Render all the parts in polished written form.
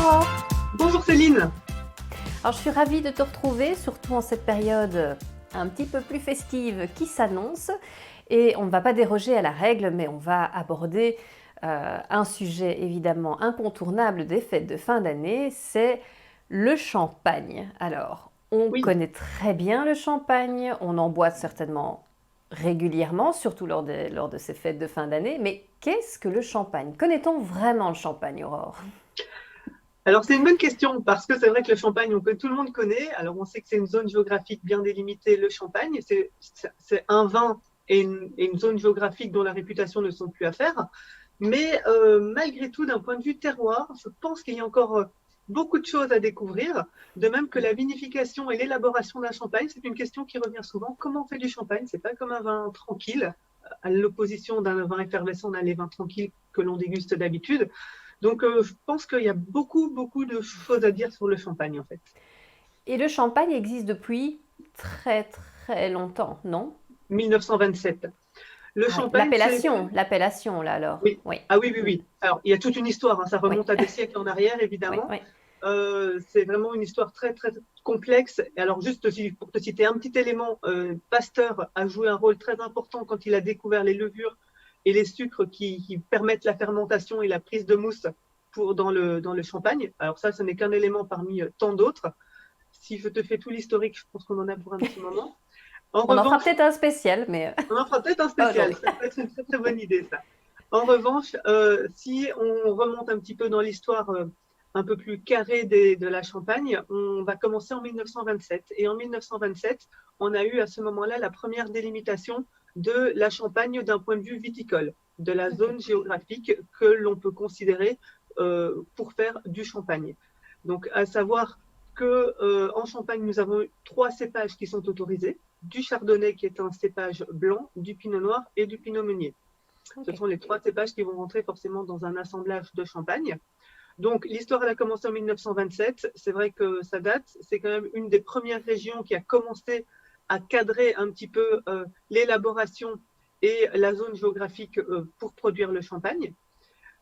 Aurore. Bonjour Céline. Alors je suis ravie de te retrouver, surtout en cette période un petit peu plus festive qui s'annonce. Et on ne va pas déroger à la règle, mais on va aborder un sujet évidemment incontournable des fêtes de fin d'année, c'est le champagne. Alors, on Oui, connaît très bien le champagne, on en boit certainement régulièrement, surtout lors de ces fêtes de fin d'année, mais qu'est-ce que le champagne? Connaît-on vraiment le champagne, Aurore? alors c'est une bonne question parce que c'est vrai que le Champagne, tout le monde connaît. Alors on sait que c'est une zone géographique bien délimitée, le Champagne. C'est un vin et une zone géographique dont la réputation ne sont plus à faire. Mais malgré tout, d'un point de vue terroir, je pense qu'il y a encore beaucoup de choses à découvrir. De même que la vinification et l'élaboration d'un champagne, c'est une question qui revient souvent. Comment on fait du champagne? C'est pas comme un vin tranquille, à l'opposition d'un vin effervescent, d'un lait vin tranquille que l'on déguste d'habitude. Donc, je pense qu'il y a beaucoup, beaucoup de choses à dire sur le champagne, en fait. Et le champagne existe depuis très très longtemps, non? 1927. Le Ah oui, champagne, c'est... l'appellation là alors. Oui. Oui. Ah oui, oui, Mm. oui. Alors, il y a toute une histoire, hein, ça Oui, remonte à des siècles en arrière, oui, évidemment. oui. C'est vraiment une histoire très, très complexe. Et alors, juste pour te citer un petit élément, Pasteur a joué un rôle très important quand il a découvert les levures et les sucres qui permettent la fermentation et la prise de mousse dans le champagne. Alors ça, ce n'est qu'un élément parmi tant d'autres. Si je te fais tout l'historique, je pense qu'on en a pour un petit moment. En On en fera revanche, peut-être un spécial, mais on en fera peut-être un pas spécial. aujourd'hui. Ça peut être une très très bonne idée, ça. En revanche, si on remonte un petit peu dans l'histoire un peu plus carrée de la Champagne, on va commencer en 1927. Et en 1927, on a eu à ce moment-là la première délimitation de la Champagne d'un point de vue viticole, de la Ok. zone géographique que l'on peut considérer pour faire du champagne. Donc, à savoir que en Champagne, nous avons 3 cépages qui sont autorisés, du chardonnay qui est un cépage blanc, du pinot noir et du pinot meunier. Ce Ok. sont les 3 cépages qui vont rentrer forcément dans un assemblage de champagne. Donc l'histoire elle a commencé en 1927, c'est vrai que ça date, c'est quand même une des premières régions qui a commencé à cadrer un petit peu l'élaboration et la zone géographique pour produire le champagne.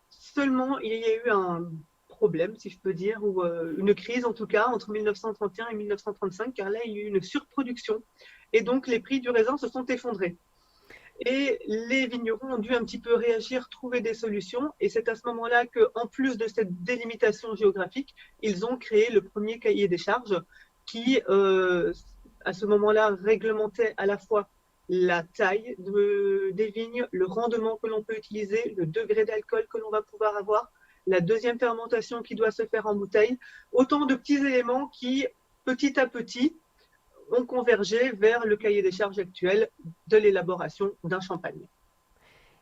Seulement, il y a eu un problème, si je peux dire, ou une crise en tout cas, entre 1931 et 1935, car là, il y a eu une surproduction. Et donc, les prix du raisin se sont effondrés. Et les vignerons ont dû un petit peu réagir, trouver des solutions. Et c'est à ce moment-là qu'en plus de cette délimitation géographique, ils ont créé le premier cahier des charges qui, à ce moment-là, réglementait à la fois la taille des vignes, le rendement que l'on peut utiliser, le degré d'alcool que l'on va pouvoir avoir, la deuxième fermentation qui doit se faire en bouteille. Autant de petits éléments qui, petit à petit, ont convergé vers le cahier des charges actuel de l'élaboration d'un champagne.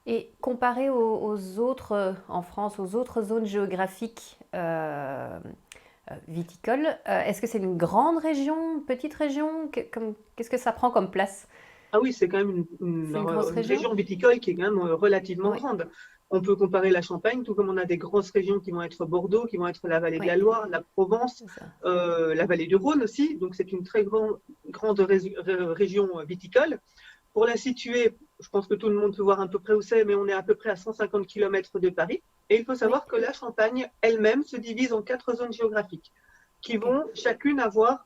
Et comparé aux autres, en France, aux autres zones géographiques viticoles, est-ce que c'est une grande région, une petite région? Qu'est-ce que ça prend comme place? Ah oui, c'est quand même C'est une grosse une région? région viticole qui est quand même relativement Oui, grande. On peut comparer la Champagne, tout comme on a des grosses régions qui vont être Bordeaux, qui vont être la vallée de oui, la Loire, la Provence, c'est ça. la vallée du Rhône aussi. Donc c'est une très grande région viticole. Pour la situer, je pense que tout le monde peut voir à peu près où c'est, mais on est à peu près à 150 km de Paris. Et il faut Oui, savoir que la Champagne elle-même se divise en 4 zones géographiques qui ok. vont chacune avoir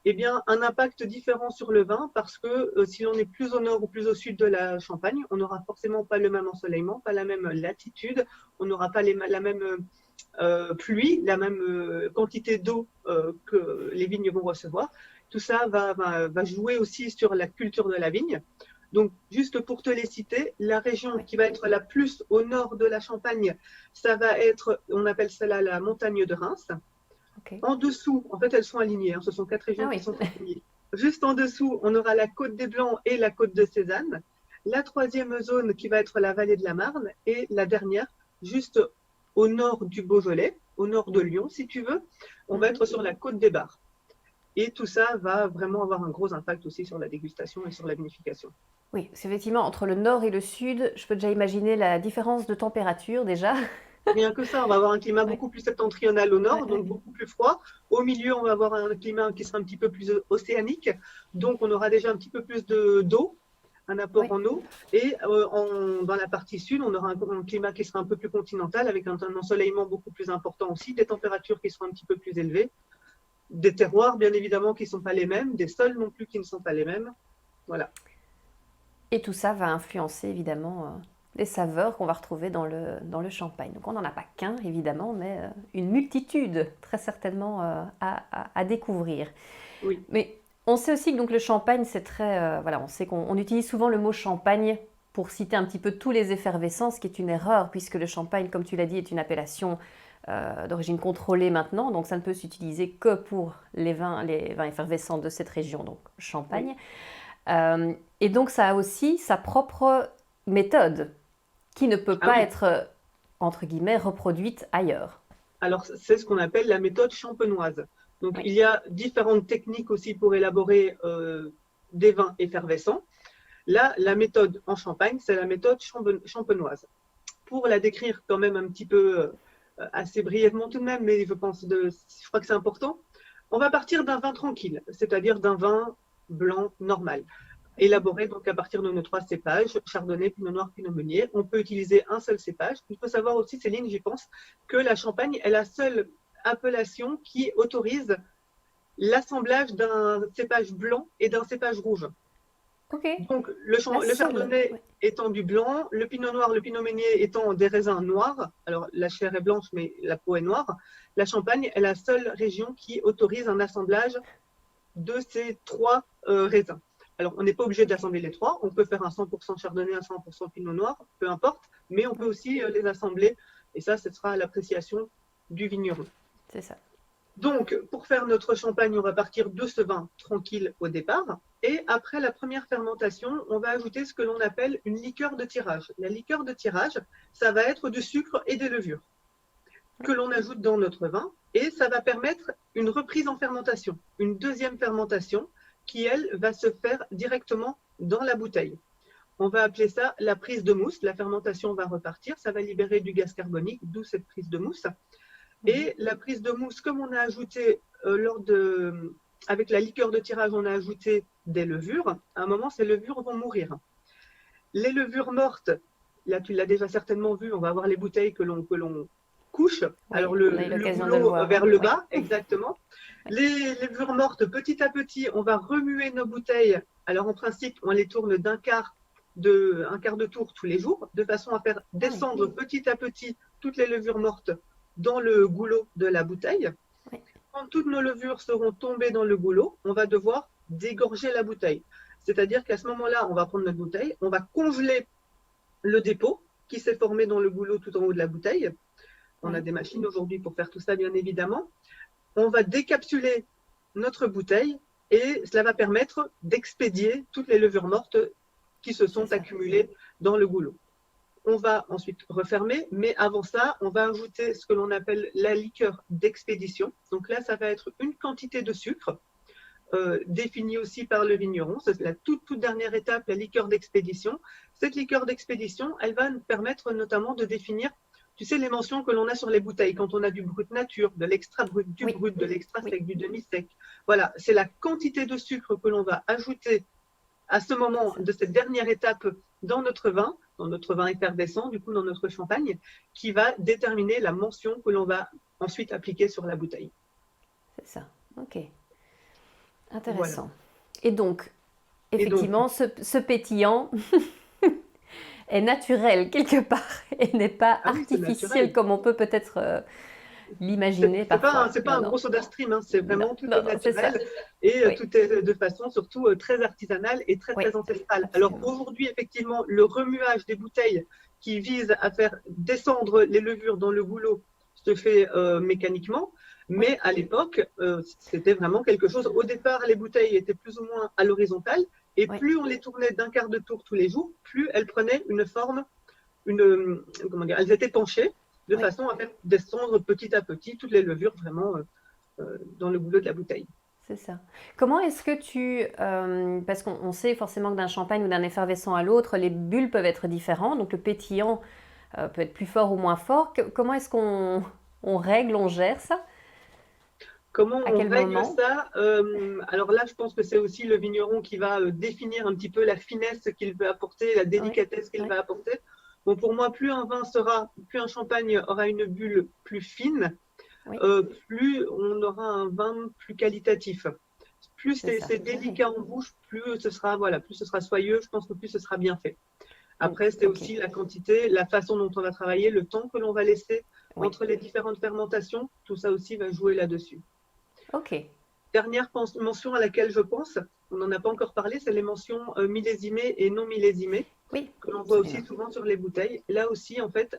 eh bien, un impact différent sur le vin parce que si l'on est plus au nord ou plus au sud de la Champagne, on n'aura forcément pas le même ensoleillement, pas la même latitude, on n'aura pas la même pluie, la même quantité d'eau que les vignes vont recevoir. Tout ça va jouer aussi sur la culture de la vigne. Donc, juste pour te les citer, la région Oui, qui va être la plus au nord de la Champagne, ça va être, on appelle cela la montagne de Reims. ok. En dessous, en fait, elles sont alignées, hein, ce sont 4 régions Ah qui oui, sont alignées. Juste en dessous, on aura la côte des Blancs et la côte de Cézanne. La troisième zone qui va être la vallée de la Marne et la dernière, juste au nord du Beaujolais, au nord de Lyon, si tu veux, on va mhm. être sur la côte des Bars. Et tout ça va vraiment avoir un gros impact aussi sur la dégustation et sur la vinification. Oui, c'est effectivement entre le nord et le sud, je peux déjà imaginer la différence de température déjà. Rien que ça, on va avoir un climat Oui, beaucoup plus septentrional au oui, nord, oui. donc beaucoup plus froid. Au milieu, on va avoir un climat qui sera un petit peu plus océanique, donc on aura déjà un petit peu plus d'eau. un apport Oui. en eau. Et dans la partie sud, on aura un climat qui sera un peu plus continental, avec un ensoleillement beaucoup plus important aussi, des températures qui seront un petit peu plus élevées, des terroirs bien évidemment qui ne sont pas les mêmes, des sols non plus qui ne sont pas les mêmes. Voilà. Et tout ça va influencer évidemment les saveurs qu'on va retrouver dans le champagne. Donc on n'en a pas qu'un évidemment, mais une multitude très certainement à découvrir. Oui. Mais on sait aussi que donc le champagne, c'est très... voilà, on sait qu'on utilise souvent le mot champagne pour citer un petit peu tous les effervescents, ce qui est une erreur, puisque le champagne, comme tu l'as dit, est une appellation d'origine contrôlée maintenant, donc ça ne peut s'utiliser que pour les vins effervescents de cette région, donc Oui. champagne. Et donc ça a aussi sa propre méthode, qui ne peut Ah pas oui. être, entre guillemets, reproduite ailleurs. Alors, c'est ce qu'on appelle la méthode champenoise. Donc, Oui, il y a différentes techniques aussi pour élaborer des vins effervescents. Là, la méthode en Champagne, c'est la méthode champenoise. Pour la décrire quand même un petit peu, assez brièvement tout de même, mais je crois que c'est important, on va partir d'un vin tranquille, c'est-à-dire d'un vin blanc normal, élaboré donc à partir de nos 3 cépages, chardonnay, pinot noir, pinot meunier. On peut utiliser un seul cépage. Il faut savoir aussi, Céline, j'y pense, que la Champagne est la seule appellation qui autorise l'assemblage d'un cépage blanc et d'un cépage rouge. ok, Donc, la le seule. chardonnay Ouais. étant du blanc, le pinot noir, le pinot meunier étant des raisins noirs, alors la chair est blanche, mais la peau est noire, la Champagne est la seule région qui autorise un assemblage de ces 3 raisins. Alors, on n'est pas obligé Ok, d'assembler les 3, on peut faire un 100% chardonnay, un 100% pinot noir, peu importe, mais on peut oui, aussi les assembler, et ça, ce sera à l'appréciation du vigneron. c'est ça. Donc, pour faire notre champagne, on va partir de ce vin tranquille au départ. Et après la première fermentation, on va ajouter ce que l'on appelle une liqueur de tirage. La liqueur de tirage, ça va être du sucre et des levures que Oui, l'on ajoute dans notre vin. Et ça va permettre une reprise en fermentation, une deuxième fermentation qui, elle, va se faire directement dans la bouteille. On va appeler ça la prise de mousse. La fermentation va repartir, ça va libérer du gaz carbonique, d'où cette prise de mousse. mhm, Et la prise de mousse, comme on a ajouté avec la liqueur de tirage, on a ajouté des levures. À un moment, ces levures vont mourir. Les levures mortes, là tu l'as déjà certainement vu, on va avoir les bouteilles que l'on couche. oui, Alors on a eu le l'occasion de le goulot voir. vers Hein. le Oui, bas, exactement. oui, Les levures mortes, petit à petit, on va remuer nos bouteilles. Alors en principe, on les tourne un quart de tour tous les jours, de façon à faire ah oui, descendre petit à petit toutes les levures mortes dans le goulot de la bouteille. oui, Quand toutes nos levures seront tombées dans le goulot, on va devoir dégorger la bouteille. C'est-à-dire qu'à ce moment-là, on va prendre notre bouteille, on va congeler le dépôt qui s'est formé dans le goulot tout en haut de la bouteille. On a oui, des machines aujourd'hui pour faire tout ça, bien évidemment. On va décapsuler notre bouteille et cela va permettre d'expédier toutes les levures mortes qui se c'est sont ça. accumulées dans le goulot. On va ensuite refermer, mais avant ça, on va ajouter ce que l'on appelle la liqueur d'expédition. Donc là, ça va être une quantité de sucre définie aussi par le vigneron. C'est la toute dernière étape, la liqueur d'expédition. Cette liqueur d'expédition, elle va nous permettre notamment de définir, tu sais, les mentions que l'on a sur les bouteilles, quand on a du brut nature, de l'extra brut, du Oui, brut, de l'extra oui, sec, du demi-sec. Voilà, c'est la quantité de sucre que l'on va ajouter à ce c'est moment ça. de cette dernière étape dans notre vin effervescent, du coup dans notre champagne, qui va déterminer la mention que l'on va ensuite appliquer sur la bouteille. C'est ça. Ok, Voilà. intéressant. Et donc, Et donc, effectivement, ce pétillant est naturel quelque part et n'est pas ah oui, c'est artificiel naturel. comme on peut peut-être l'imaginer parfois. C'est pas Non, un non, gros soda stream, hein, c'est non, vraiment tout est non, non, c'est ça. naturel et Oui, tout est de façon surtout très artisanale et oui, très ancestrale. Alors absolument. aujourd'hui, effectivement, le remuage des bouteilles qui vise à faire descendre les levures dans le goulot se fait mécaniquement, Oui, mais à l'époque, c'était vraiment quelque chose. Au départ, les bouteilles étaient plus ou moins à l'horizontale et oui, plus on les tournait d'un quart de tour tous les jours, plus elles prenaient une forme une, comment dire, elles étaient penchées de oui, façon à faire descendre petit à petit toutes les levures vraiment dans le goulot de la bouteille. c'est ça. Comment est-ce que parce qu'on sait forcément que d'un champagne ou d'un effervescent à l'autre, les bulles peuvent être différents, donc le pétillant peut être plus fort ou moins fort. Comment est-ce qu'on on règle, on gère ça? Comment À on quel règle moment? ça? Alors là, je pense que c'est aussi le vigneron qui va définir un petit peu la finesse qu'il veut apporter, la Oui, délicatesse qu'il oui, va apporter. Bon, pour moi, plus un champagne aura une bulle plus fine, oui, plus on aura un vin plus qualitatif. Plus c'est ça. c'est Ah oui. délicat en bouche, plus ce sera soyeux. Je pense que plus ce sera bien fait. Mm, Après, c'est ok, aussi la quantité, la façon dont on va travailler, le temps que l'on va laisser oui, entre les différentes fermentations. Tout ça aussi va jouer là-dessus. ok, Dernière mention à laquelle je pense, on n'en a pas encore parlé, c'est les mentions millésimées et non millésimées, oui, que l'on voit aussi absolument. souvent sur les bouteilles. Là aussi, en fait,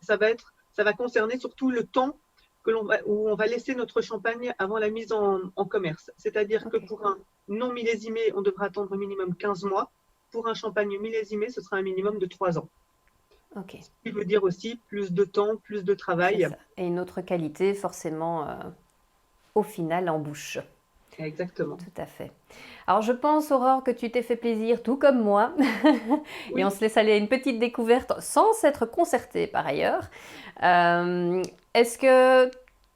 ça va concerner surtout le temps où on va laisser notre champagne avant la mise en commerce. C'est-à-dire que Ok, pour un non millésimé, on devra attendre un minimum 15 mois. Pour un champagne millésimé, ce sera un minimum de 3 ans. ok, Ce qui veut dire aussi plus de temps, plus de c'est travail. ça. Et une autre qualité, forcément, au final, en bouche. Exactement. Tout à fait. Alors, je pense, Aurore, que tu t'es fait plaisir, tout comme moi. Et on Oui, se laisse aller à une petite découverte sans s'être concerté par ailleurs. Euh, Est-ce que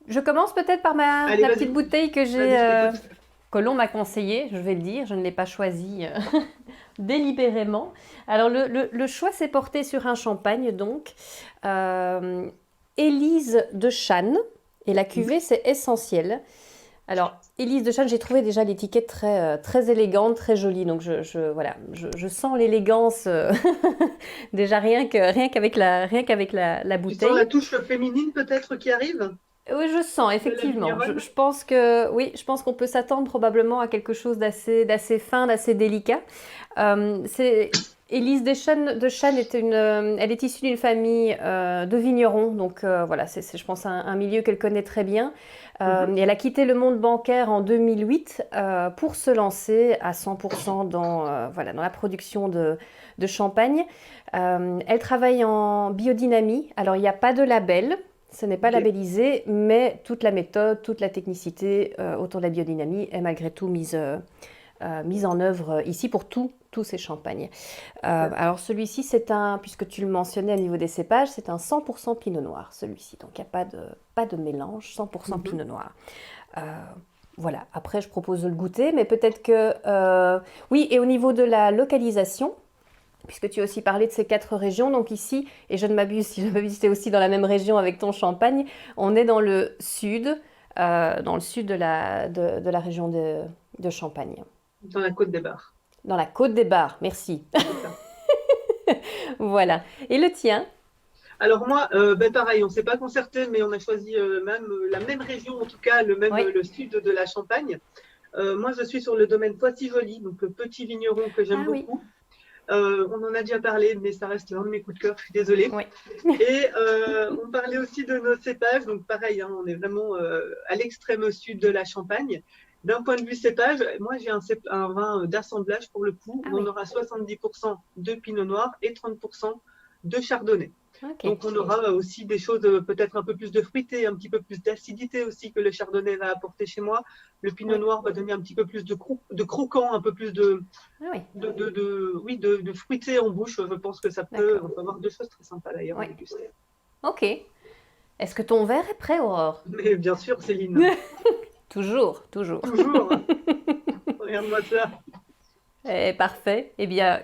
je commence peut-être par allez, la petite vas-y, bouteille que j'ai, vas-y, je t'écoute. que l'on m'a conseillée, je vais le dire, je ne l'ai pas choisie délibérément. Alors le choix s'est porté sur un champagne donc, euh, Élise de Chasnes, et la cuvée c'est Essentiel. Alors, Élise de Chasnes, j'ai trouvé déjà l'étiquette très élégante, très jolie. Donc, voilà, je sens l'élégance déjà rien qu'avec la Tu sens bouteille. la touche féminine peut-être qui arrive Oui, je sens, de la effectivement. vigneronne? Je pense que, oui, je pense qu'on peut s'attendre probablement à quelque chose d'assez fin, d'assez délicat. C'est Élise de Chasnes est elle est issue d'une famille de vignerons, donc voilà, c'est, je pense, un milieu qu'elle connaît très bien. Mhm. Et elle a quitté le monde bancaire en 2008 pour se lancer à 100% voilà, dans la production de champagne. Elle travaille en biodynamie. Alors, il n'y a pas de label, ce n'est pas Ok. labellisé, mais toute la méthode, toute la technicité autour de la biodynamie est malgré tout mise en œuvre ici pour tous ces champagnes. Alors celui-ci, puisque tu le mentionnais au niveau des cépages, c'est un 100% pinot noir, celui-ci. Donc il n'y a pas de mélange, 100% Mhm. pinot noir. Euh, voilà, après je propose de le goûter, mais peut-être que... oui, et au niveau de la localisation, puisque tu as aussi parlé de ces 4 régions, donc ici, et je ne m'abuse, si je m'abuse, c'était aussi dans la même région avec ton champagne, on est dans le sud de la région de Champagne. Dans la Côte des Bars, Dans la Côte des Bars, merci. c'est ça. Voilà. Et le tien? Alors moi, ben pareil, on ne s'est pas concerté, mais on a choisi la même région, en tout cas Oui. le sud de la Champagne. Moi, je suis sur le domaine Poissy-Joly, donc petit vigneron que j'aime Ah oui. beaucoup. On en a déjà parlé, mais ça reste l'un de mes coups de cœur, je suis désolée. Oui. Et on parlait aussi de nos cépages, donc pareil, hein, on est vraiment à l'extrême sud de la Champagne. D'un point de vue cépage, moi j'ai un vin d'assemblage pour le coup, Ah où on oui. aura 70% de pinot noir et 30% de chardonnay. Ok. Donc on aura aussi des choses peut-être un peu plus de fruité, un petit peu plus d'acidité aussi que le chardonnay va apporter chez moi. Le pinot Oui. noir va donner un petit peu plus de croquant, un peu plus Ah oui. oui, de fruité en bouche. Je pense que D'accord. on peut avoir deux choses très sympas d'ailleurs à Oui. déguster. Ok. Est-ce que ton verre est prêt, Aurore? Mais bien sûr, Céline, Toujours, toujours. toujours. Regarde-moi ça. Parfait. Eh bien,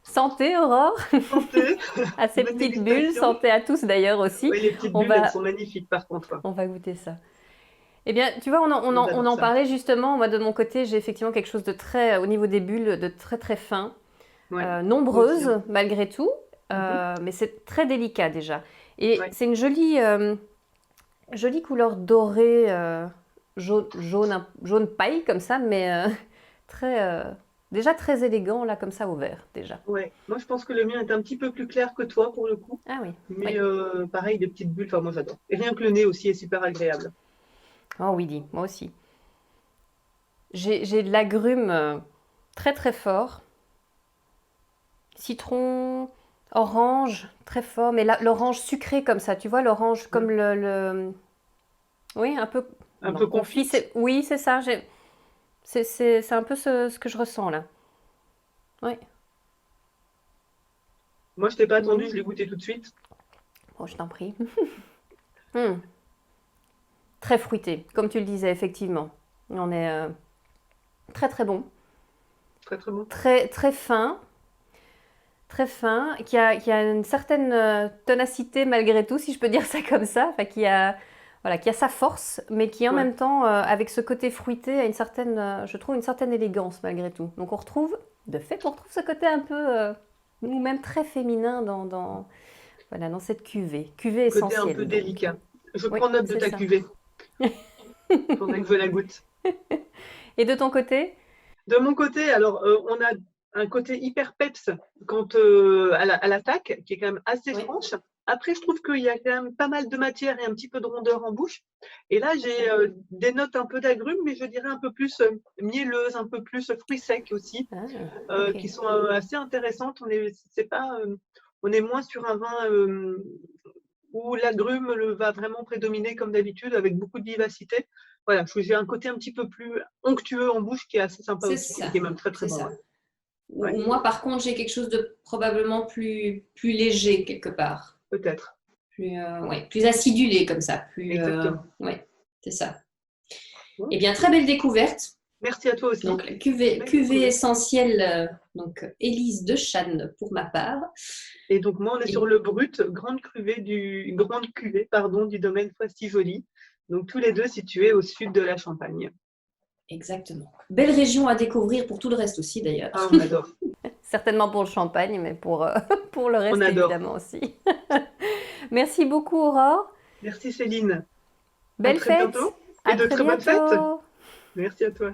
santé, Aurore, Santé, à ces bonne petites bulles. dégustation. Santé à tous d'ailleurs aussi. Oui, les petites On bulles, elles va, sont magnifiques par contre. on va goûter ça. Eh bien, tu vois, on J'adore en ça. parlait justement. Moi, de mon côté, j'ai effectivement quelque chose de très, au niveau des bulles, de très très fin. Ouais, moi aussi, hein. Nombreuses malgré tout, Mhm. mais c'est très délicat déjà. Et Ouais, c'est une jolie couleur dorée, jaune paille comme ça, mais très, déjà très élégant là comme ça au vert déjà. ouais. Moi, je pense que le mien est un petit peu plus clair que toi pour le coup. Ah oui, Mais oui. pareil, des petites bulles, enfin, moi j'adore. Et rien que le nez aussi est super agréable. Oh oui, dit, moi aussi. J'ai de l'agrume très très fort, citron, orange très fort, mais l'orange sucré comme ça, tu vois, l'orange comme Mm. oui, un peu, Un bon, peu confit, confite. oui, c'est ça, c'est un peu ce que je ressens là. Oui. Moi, je t'ai pas attendu, Mhm. je l'ai goûté tout de suite. Oh, je t'en prie. Hmm. Très fruité, comme tu le disais, effectivement. On est très très bon, Très très bon. très très fin, qui a une certaine ténacité malgré tout, si je peux dire ça comme ça, enfin, voilà, qui a sa force, mais qui en Ouais. même temps, avec ce côté fruité, a une certaine, je trouve, une certaine élégance malgré tout. Donc de fait, on retrouve ce côté un peu, ou même très féminin voilà, dans cette cuvée Côté un peu essentielle donc. délicat. Je Oui, prends note de c'est ta ça. cuvée. Faudrait que je la goûte. Et de ton côté? De mon côté, alors, on a un côté hyper peps quand, à l'attaque, qui est quand même assez Oui. franche. Après, je trouve qu'il y a quand même pas mal de matière et un petit peu de rondeur en bouche. Et là, j'ai des notes un peu d'agrumes, mais je dirais un peu plus mielleuses, un peu plus fruits secs aussi, Ah, ok. qui sont assez intéressantes. On est moins sur un vin où l'agrume va vraiment prédominer comme d'habitude, avec beaucoup de vivacité. Voilà, j'ai un côté un petit peu plus onctueux en bouche qui est assez sympa C'est aussi, ça, qui est même très très c'est bon. ça. Ouais. Ou Ouais, moi, par contre, j'ai quelque chose de probablement plus léger quelque part. peut-être. Ouais, plus acidulé comme ça. Exactement. Ouais, c'est ça. Bon. Eh bien, très belle découverte. Merci à toi aussi. Donc, la cuvée Belle découverte. essentielle, donc Élise de Chasnes pour ma part. Et donc moi, on est Et- sur le brut, grande cuvée du domaine Foisty-Joly. Donc tous les deux situés au sud de la Champagne. Exactement. Belle région à découvrir pour tout le reste aussi, d'ailleurs. Ah, on adore. Certainement pour le champagne, mais pour le On reste, adore. évidemment aussi. Merci beaucoup, Aurore. Merci Céline. À Belle très fête. bientôt. Et À de très très bonnes fêtes. bientôt. Merci à toi.